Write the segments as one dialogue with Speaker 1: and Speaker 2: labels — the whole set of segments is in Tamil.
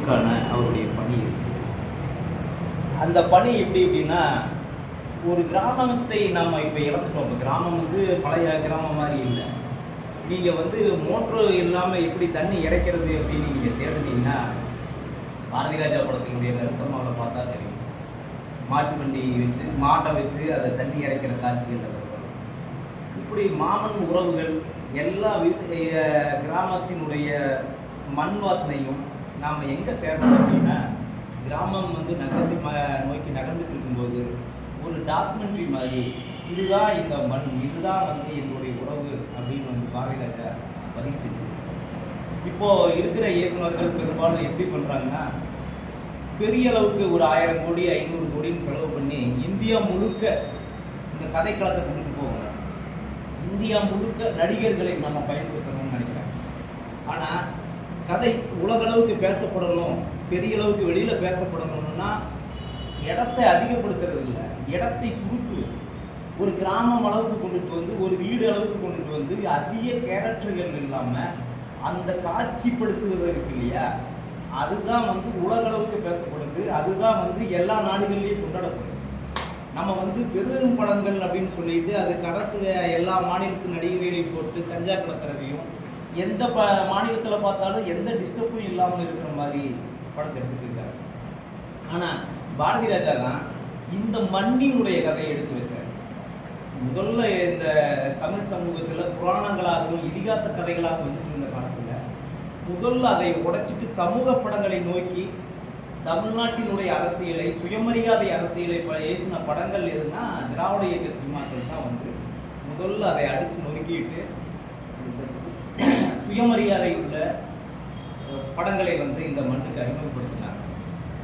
Speaker 1: மக்களுக்கான அவருடைய பணி இருக்குது. அந்த பணி எப்படி எப்படின்னா, ஒரு கிராமத்தை நம்ம இப்போ இழந்துட்டோம். இப்போ கிராமம் வந்து பழைய கிராமம் மாதிரி இல்லை. நீங்கள் வந்து மோட்ரு இல்லாமல் எப்படி தண்ணி இறைக்கிறது அப்படின்னு நீங்கள் தேடுனீங்கன்னா, பாரதி ராஜா படத்தினுடைய கருத்தம்மாவை பார்த்தா தெரியும். மாட்டு வண்டி வச்சு மாட்டை வச்சு அதை தண்ணி இறைக்கிற காட்சிகள். இப்படி மாமன் உறவுகள் எல்லா கிராமத்தினுடைய மண் வாசனையும் நாம் எங்கே தேடணும் அப்படின்னா, கிராமம் வந்து நகரத்தை நோக்கி நகர்ந்துட்டு இருக்கும்போது ஒரு டாக்குமெண்ட்ரி மாதிரி இதுதான் இந்த மண், இதுதான் வந்து என்னுடைய உறவு அப்படின்னு வந்து பாரதி ராஜா பதிவு செஞ்சு. இப்போது இருக்கிற இயக்குநர்கள் பெரும்பாலும் எப்படி பண்ணுறாங்கன்னா, பெரிய அளவுக்கு ஒரு 1000 கோடி 500 கோடின்னு செலவு பண்ணி இந்தியா முழுக்க இந்த கதைக்களத்தை கொண்டுட்டு போவாங்க. இந்தியா முழுக்க நடிகர்களை நம்ம பயன்படுத்தணும்னு நினைக்கிறேன். ஆனால் கதை உலகளவுக்கு பேசப்படணும், பெரிய அளவுக்கு வெளியில் பேசப்படணும்னா இடத்தை அதிகப்படுத்துறது இல்லை, இடத்தை சுருக்குவது. ஒரு கிராமம் அளவுக்கு கொண்டுட்டு வந்து, ஒரு வீடு அளவுக்கு கொண்டுட்டு வந்து அதிக கேரக்டர்கள் இல்லாமல் அந்த காட்சிப்படுத்துவது இருக்கு இல்லையா, அதுதான் வந்து உலகளவுக்கு பேசப்படுது. அதுதான் வந்து எல்லா நாடுகள்லேயும் கொண்டாடப்படுது. நம்ம வந்து பெரும் படங்கள் அப்படின்னு சொல்லிட்டு அது கடத்துற எல்லா மாநிலத்து நடிகர்களையும் போட்டு கஞ்சா கடத்துறதையும், எந்த மாநிலத்தில் பார்த்தாலும் எந்த டிஸ்டர்பும் இல்லாமல் இருக்கிற மாதிரி படத்தை எடுத்துட்டு இருக்காரு. ஆனால் பாரதி ராஜா தான் இந்த மண்ணினுடைய கதையை எடுத்து வச்சார். முதல்ல இந்த தமிழ் சமூகத்தில் புராணங்களாகவும் இதிகாச கதைகளாக வந்துட்டு இருந்த காலத்தில் முதல்ல அதை உடைச்சிட்டு சமூக படங்களை நோக்கி தமிழ்நாட்டினுடைய அரசியலை, சுயமரியாதை அரசியலை பேசின படங்கள் எதுனா திராவிட இயக்க சினிமாக்கள் தான் வந்து முதல்ல அதை அடித்து நொறுக்கிட்டு சுயமரியாதை உள்ள படங்களை வந்து இந்த மண்ணுக்கு அறிமுகப்படுத்தினாங்க.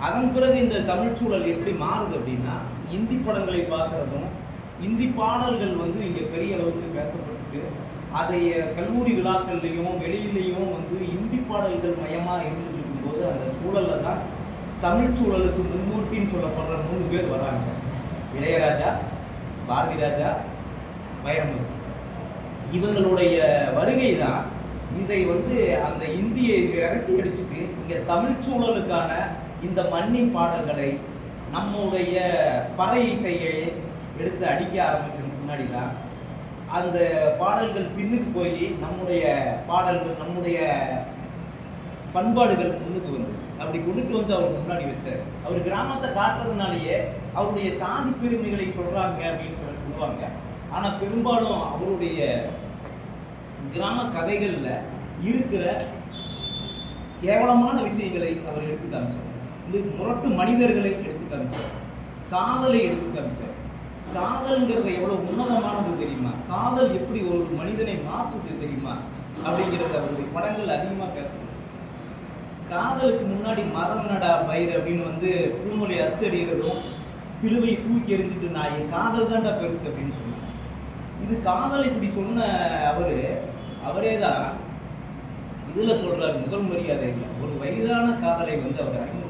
Speaker 1: அதன் பிறகு இந்த தமிழ் சூழல் எப்படி மாறுது அப்படின்னா, இந்தி படங்களை பார்க்குறதும் இந்தி பாடல்கள் வந்து இங்கே பெரிய அளவுக்கு பேசப்பட்டு அதை கல்லூரி விழாக்கள்லேயும் வெளியிலையும் வந்து இந்தி பாடல்கள் மையமாக இருந்துட்டு இருக்கும்போது அந்த சூழலில் தான் தமிழ் சூழலுக்கு மும்மூர்த்தின்னு சொல்லப்படுற 3 பேர் வராங்க. இளையராஜா, பாரதி ராஜா, வைரமுத்து. இவங்களுடைய வருகை தான் இதை வந்து அந்த இந்தியை விரட்டி அடிச்சுட்டு இங்கே தமிழ் சூழலுக்கான இந்த மண்ணின் பாடல்களை நம்முடைய பறை இசையை எடுத்து அடிக்க ஆரம்பிச்சதுக்கு முன்னாடி தான் அந்த பாடல்கள் பின்னுக்கு போய் நம்முடைய பாடல்கள், நம்முடைய பண்பாடுகள் முன்னுக்கு வந்து அப்படி கொண்டுட்டு வந்து அவர் முன்னாடி வச்சார். அவர் கிராமத்தை காட்டுறதுனாலேயே அவருடைய சாதி பெருமைகளை சொல்கிறாங்க அப்படின்னு சொல்லுவாங்க. ஆனால் பெரும்பாலும் அவருடைய கிராம கதைகளில் இருக்கிற கேவலமான விஷயங்களை அவர் எடுத்து காமிச்சார். இந்த முரட்டு மனிதர்களை எடுத்து காமிச்சார், காதலை எடுத்து காமிச்சார். காதல்ங்கிறது எவ்வளோ உன்னதமானது தெரியுமா, காதல் எப்படி ஒரு மனிதனை மாற்றுது தெரியுமா அப்படிங்கிறது அவருடைய படங்கள் அதிகமாக பேசணும். காதலுக்கு முன்னாடி மரம் நடா பயிர் அப்படின்னு வந்து பூமொழி அத்தடிகிறதும் சிலுவையை தூக்கி எறிஞ்சிட்டு நான் என் காதல் தாண்டா பெருசு அப்படின்னு சொன்னாங்க. இது காதல் இப்படி சொன்ன அவரே தான் இதில் சொல்கிறார். முதல் மரியாதை இல்லை, ஒரு வயதான காதலை வந்து அவர் அறிமுகப்படுத்தும்.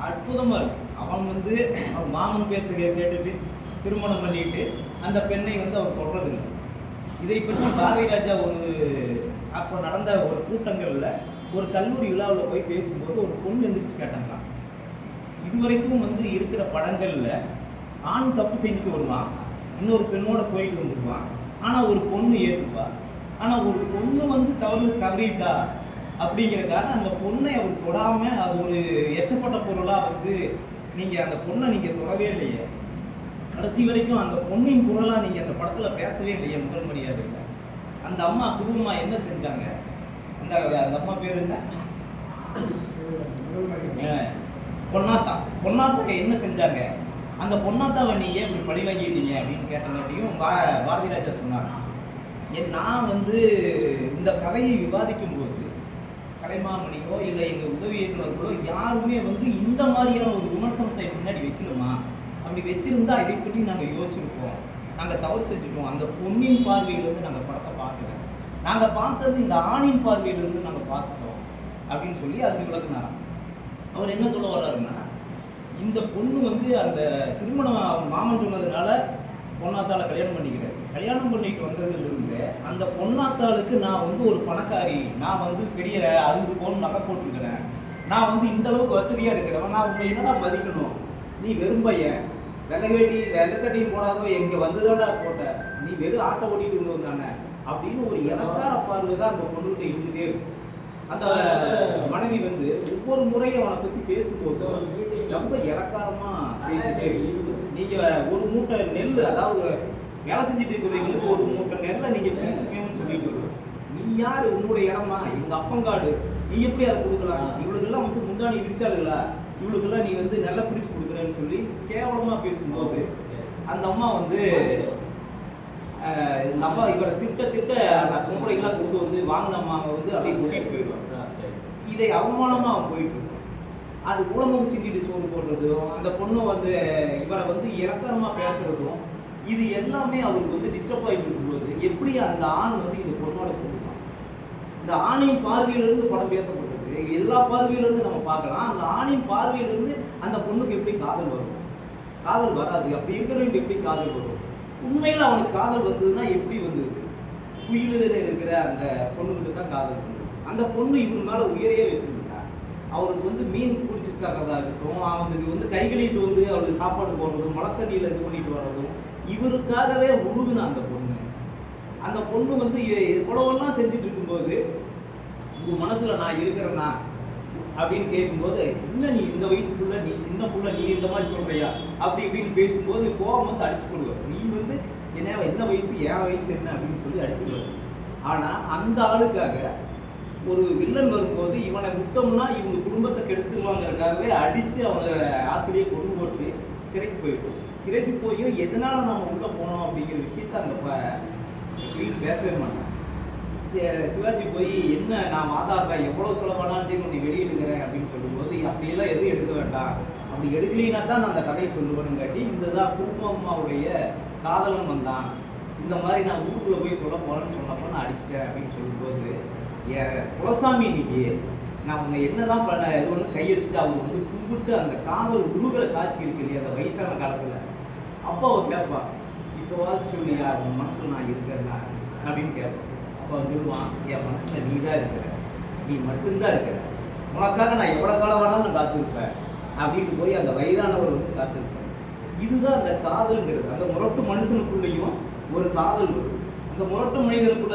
Speaker 1: அற்புதமாக இருக்கும். அவன் வந்து அவன் மாமன் பேச்சை கேட்டுட்டு திருமணம் பண்ணிட்டு அந்த பெண்ணை வந்து அவர் தொடர்றதில்லை. இதை பற்றி பாரதி ராஜா அப்போ நடந்த ஒரு கூட்டங்களில் ஒரு கல்லூரி விழாவில் போய் பேசும்போது ஒரு பொண்ணு எந்திரிச்சு கேட்டாங்க. இதுவரைக்கும் வந்து இருக்கிற படங்களில் ஆண் தப்பு செஞ்சுட்டு வருவான், இன்னொரு பெண்ணோட போயிட்டு வந்துடுவான், ஆனால் ஒரு பொண்ணு ஏற்றுப்பா. ஆனால் ஒரு பொண்ணு வந்து தவறிட்டா அப்படிங்கிறக்காக அந்த பொண்ணை அவர் தொடாமல் அது ஒரு எச்சப்பட்ட பொருளாக வந்து நீங்கள் அந்த பொண்ணை நீங்கள் தொடவே இல்லையே, கடைசி வரைக்கும் அந்த பொண்ணின் குரலாக நீங்கள் அந்த படத்தில் பேசவே இல்லையே முதல் மரியாதையில். அந்த அம்மா குடும்பமாக என்ன செஞ்சாங்க, அந்த அம்மா பேர் என்ன, பொன்னாத்தா என்ன செஞ்சாங்க, அந்த பொன்னாத்தாவை நீங்கள் இப்படி பழி வாங்கிட்டீங்க அப்படின்னு கேட்டங்காட்டியும் பாரதி ராஜா சொன்னார். நான் வந்து இந்த கதையை விவாதிக்கும் போது கலைமாமணியோ இல்லை எங்கள் உதவி இயக்குநர்களோ யாருமே வந்து இந்த மாதிரியான ஒரு விமர்சனத்தை முன்னாடி வைக்கணுமா, அப்படி வச்சுருந்தா இதை பற்றி நாங்கள் யோசிச்சிருப்போம், நாங்கள் தவறு செஞ்சுட்டோம், அந்த பொண்ணின் பார்வையிலேருந்து நாங்கள் படத்தை பார்க்கல, நாங்கள் பார்த்தது இந்த ஆணின் பார்வையிலேருந்து நாங்கள் பார்த்துட்டோம் அப்படின்னு சொல்லி அதுக்கு விளக்குனாராம். அவர் என்ன சொல்ல வர்றாருன்னா, இந்த பொண்ணு வந்து அந்த திருமணம் மாமன் சொன்னதுனால பொன்னாத்தாளை கல்யாணம் பண்ணிக்கிறாரு. கல்யாணம் பண்ணிட்டு வந்ததுலேருந்து அந்த பொன்னாத்தாளுக்கு நான் வந்து ஒரு பணக்காரி, நான் வந்து பெரிய 60 பவுன் நகை போட்டிருக்கிறேன், நான் வந்து இந்த அளவுக்கு வசதியாக இருக்கிறவன், நான் உன்னை என்னடா மதிக்கணும்? நீ வெறும் பையன், வெள்ளை வேட்டி வெள்ளை சட்டையும் போடாதோ இங்கே வந்துதான்டா போட்ட, நீ வெறும் ஆட்டோ ஓட்டிட்டு இருந்தவன் தானே அப்படின்னு ஒரு இலக்கார பார்வை தான் அந்த பொண்ணுகிட்ட இருந்துகிட்டே இருக்கும். அந்த மனைவி வந்து ஒவ்வொரு முறையும் அவனை பற்றி பேசும்போது ரொம்ப இலக்காரமாக பேசிட்டே இருக்கும். நீங்கள் ஒரு மூட்டை நெல், அதாவது வேலை செஞ்சுட்டு இருக்கிறவங்களுக்கு ஒரு மூட்டை நெல்லை நீங்கள் பிரிச்சுக்கணும்னு சொல்லிட்டு வரும். நீ யார்? உன்னுடைய இடமா? எங்கள் அப்பங்காடு, நீ எப்படி அதை கொடுக்கலாம்? இவளுக்கெல்லாம் வந்து முந்தாணி விரிச்சாளுகளா? இவளுக்கெல்லாம் நீ வந்து நல்லா பிரித்து கொடுக்குறேன்னு சொல்லி கேவலமாக பேசும்போது அந்த அம்மா வந்து இந்த அம்மா இவரை திட்ட அந்த பொம்பளைகள்லாம் கொண்டு வந்து வாங்கின அம்மாவை வந்து அப்படியே கூட்டிகிட்டு போயிடுவாங்க. இதை அவமானமாக அவன் போயிட்டு இருக்கான். அது உளமுக சிந்திட்டு சோறு போடுறதும், அந்த பொண்ணு வந்து இவரை வந்து இலக்கணமாக பேசுறதும், இது எல்லாமே அவருக்கு வந்து டிஸ்டர்ப் ஆகிட்டு இருக்கும்போது எப்படி அந்த ஆண் வந்து இந்த பொண்ணோட போடுவான்? இந்த ஆணின் பார்வையிலிருந்து படம் பேசப்பட்டது, எல்லா பார்வையிலிருந்து நம்ம பார்க்கலாம். அந்த ஆணின் பார்வையிலிருந்து அந்த பொண்ணுக்கு எப்படி காதல் வரும்? காதல் வராது. அப்படி இருக்கிறவங்க எப்படி காதல் வரும்? உண்மையில் அவனுக்கு காதல் வந்ததுன்னா எப்படி வந்தது? குயிலில் இருக்கிற அந்த பொண்ணுகிட்ட தான் காதல் வந்தது. அந்த பொண்ணு இவன் மேலே உயிரையே வச்சுருந்தா. அவருக்கு வந்து மீன் பிடிச்சி தரதா இருக்கட்டும், அவனுக்கு வந்து கைகளிட்டு வந்து அவளுக்கு சாப்பாடு போடுறதும், மலத்தண்ணியில் இது பண்ணிட்டு வர்றதும், இவருக்காகவே உருகுன அந்த பொண்ணு. அந்த பொண்ணு வந்து இவ்வளவெல்லாம் செஞ்சுட்டு இருக்கும்போது உங்கள் மனசில் நான் இருக்கிறேன்னா அப்படின்னு கேட்கும்போது, என்ன நீ இந்த வயசுக்குள்ள, நீ சின்ன புள்ள, நீ இந்த மாதிரி சொல்கிறியா அப்படி இப்படின்னு பேசும்போது கோபம் வந்து அடிச்சு போடுவார். நீ வந்து என்ன வயசு, ஏன் வயசு என்ன அப்படின்னு சொல்லி அடிச்சுடுவார். ஆனால் அந்த ஆளுக்காக ஒரு வில்லன் வரும்போது இவனை விட்டோம்னா இவங்க குடும்பத்தை கெடுத்துருவாங்கிறதுக்காகவே அடித்து அவனை ஆத்திலேயே கொண்டு போட்டு சிறைக்கு போயிடும். சிறைக்கு போயும் எதனால் நம்ம உள்ளே போனோம் அப்படிங்கிற விஷயத்த அந்த வீடு பேசவே மாட்டான். சிவாஜி போய் என்ன நான் ஆதார்ல எவ்வளோ செலவானாலும் சரி நீ வெளியிடுக்கிறேன் அப்படின்னு சொல்லும்போது, அப்படியெல்லாம் எதுவும் எடுக்க வேண்டாம், அப்படி எடுக்கலைன்னா தான் நான் அந்த கதையை சொல்லுவேனுங்காட்டி இதுதான் குடும்பம்மாவுடைய காதலன் வந்தான், இந்த மாதிரி நான் ஊருக்குள்ளே போய் சொல்ல போகிறேன்னு சொன்னப்போ நான் அடிச்சிட்டேன் அப்படின்னு சொல்லும்போது, என் குலசாமி இன்னைக்கு நான் உன்னை என்ன தான் பண்ண இது ஒன்று கையெடுத்துட்டு அவர் வந்து கும்பிட்டு அந்த காதல் உருகிற காட்சி இருக்கு இல்லையா அந்த வயசான காலத்தில், அப்போ அவள் கேட்பா, இப்போவாது சொல்லியா உன் மனசில் நான் இருக்கிறேன்னா அப்படின்னு கேட்பான். அப்போ அவன் சொல்லுவான், என் மனசில் நீ தான் இருக்கிற, நீ மட்டும்தான் இருக்கிற, உனக்காக நான் எவ்வளோ காலம் வேணாலும் நான் காத்திருப்பேன் அப்படின்ட்டு போய் அந்த வயதானவர் வந்து காத்திருப்பேன். இதுதான் அந்த காதல்ங்கிறது. அந்த முரட்டு மனுஷனுக்குள்ளேயும் ஒரு காதல் வரும். அந்த முரட்டு மனிதனுக்குள்ள